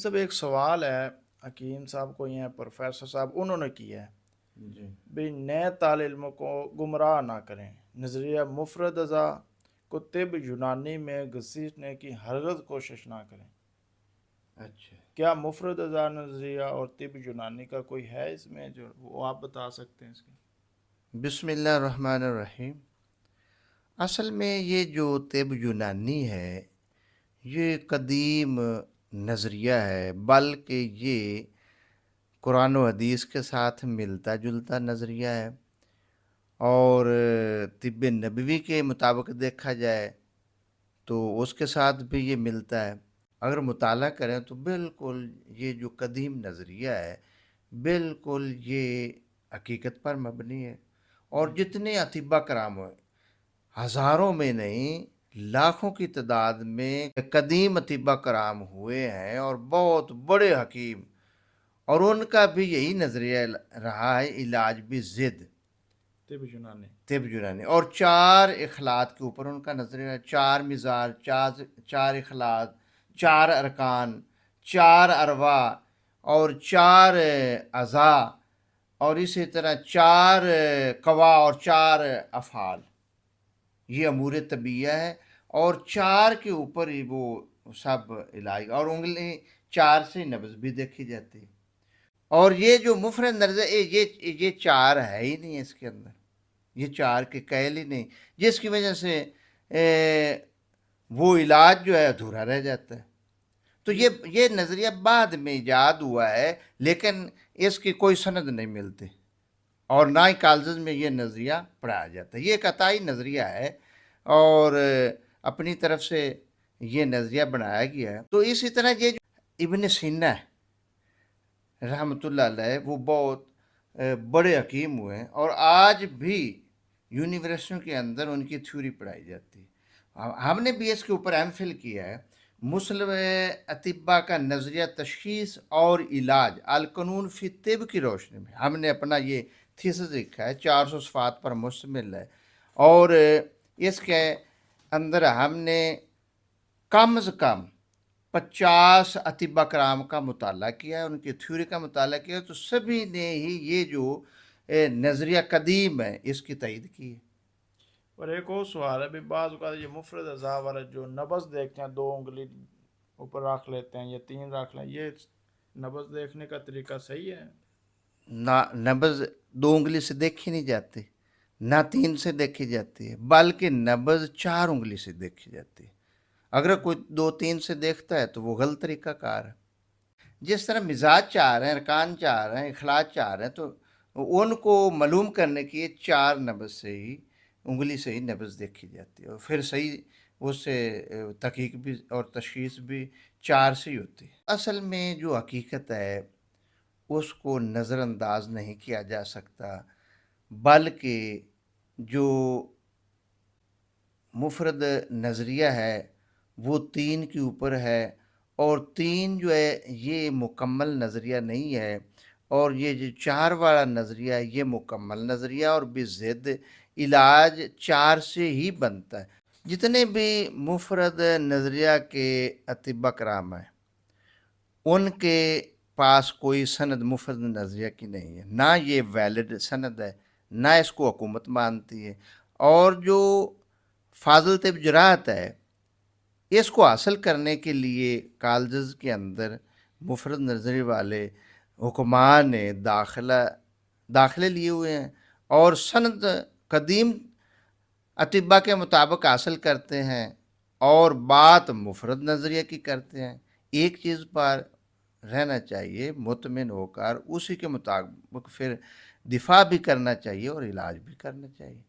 सब एक सवाल है हकीम साहब को या प्रोफेसर साहब उन्होंने किया है जी। भी नए तालिब इल्म को गुमराह ना करें। नज़रिया मुफरद अज़ा को तिब यूनानी में घसीटने की हरगज़ कोशिश ना करें। अच्छा। क्या मुफरद अज़ा नज़रिया और तिब यूनानी का कोई है इसमें जो वो आप बता सकते हैं इसकी? बिस्मिल्लाहिर्रहमानिर्रहीम। असल में ये जो तिब यूनानी है, ये कदीम नज़रिया है, बल्कि ये कुरान व हदीस के साथ मिलता जुलता नज़रिया है। और तिब्ब नबवी के मुताबिक देखा जाए तो उसके साथ भी ये मिलता है। अगर मुताला करें तो बिल्कुल ये जो कदीम नज़रिया है, बिल्कुल ये हकीकत पर मबनी है। और जितने अतिबा कराम हुए, हज़ारों में नहीं लाखों की तादाद में कदीम अतिबा कराम हुए हैं और बहुत बड़े हकीम, और उनका भी यही नज़रिया रहा है, इलाज भी ज़िद तिब यूनानी। तिब यूनानी। और चार इखलात के ऊपर उनका नज़रिया है, चार मिजाज, चार इखलात, चार अरकान, चार अरवा और चार अज़ा, और इसी तरह चार कवा और चार अफ़ाल, ये अमूर तबीया है। और चार के ऊपर ही वो सब इलाज, और उंगली चार से नब्ज़ भी देखी जाती है। और ये जो मुफरद नज़र ये चार है ही नहीं इसके अंदर, ये चार के कैल ही नहीं, जिसकी वजह से वो इलाज जो है अधूरा रह जाता है। तो ये नज़रिया बाद में ईजाद हुआ है, लेकिन इसकी कोई सनद नहीं मिलती और ना ही कॉलेज में ये नज़रिया पढ़ाया जाता है। ये कतई नज़रिया है और अपनी तरफ से ये नज़रिया बनाया गया है। तो इसी तरह ये जो इब्न सीना है रहमतुल्लाह अलैह, वो बहुत बड़े हकीम हुए हैं और आज भी यूनिवर्सिटियों के अंदर उनकी थ्योरी पढ़ाई जाती है। हमने भी इसके ऊपर एमफिल किया है। मुस्लिम अतिबा का नज़रिया तशखीस और इलाज अल कानून फ़ी तिब की रोशनी में हमने अपना ये थीसिस लिखा है, 400 सफ़ात पर मुश्तमिल है। और इसके अंदर हमने कम से कम 50 अतिबा कराम का मुताला किया है, उनकी थ्योरी का मुताला किया है। तो सभी ने ही ये जो नज़रिया कदीम है इसकी तईद की है। और एक और सवाल है भी बाज़ औक़ात ये मुफरद अज़ा वाला जो नब्ज़ देखते हैं, दो उंगली ऊपर रख लेते हैं या तीन रख लें, ये नब्ज़ देखने का तरीका सही है? ना, नब्ज़ दो उंगली से देखी नहीं जाती, ना तीन से देखी जाती है, बल्कि नब्ज़ चार उंगली से देखी जाती है। अगर कोई दो तीन से देखता है तो वो गलत तरीका कार है। जिस तरह मिजाज चार हैं, अरकान चार हैं, इखलाक चार हैं, तो उनको मालूम करने के लिए चार नब्ज़ से ही, उंगली से ही नब्ज़ देखी जाती है और फिर सही उससे तहकीक भी और तशखीस भी चार से ही होती है। असल में जो हकीकत है उसको नज़रअंदाज नहीं किया जा सकता, बल्कि जो मुफरद नज़रिया है वो तीन के ऊपर है, और तीन जो है ये मुकम्मल नज़रिया नहीं है, और ये जो चार वाला नज़रिया है ये मुकम्मल नज़रिया और बिज़िद इलाज चार से ही बनता है। जितने भी मुफरद नज़रिया के अतिबा कराम हैं उनके पास कोई सनद मुफरद नज़रिया की नहीं है, ना ये वैलिड सनद है, ना इसको हुकूमत मानती है। और जो फाजिल तिब जरात है इसको हासिल करने के लिए कॉलेज के अंदर मुफरद नज़रिए वाले हुक्मा ने दाखिले लिए हुए हैं और सनद कदीम अतिबा के मुताबिक हासिल करते हैं और बात मुफरद नज़रिया की करते हैं। एक चीज़ पर रहना चाहिए, मुतमिन होकर उसी के मुताबिक फिर दिफा भी करना चाहिए और इलाज भी करना चाहिए।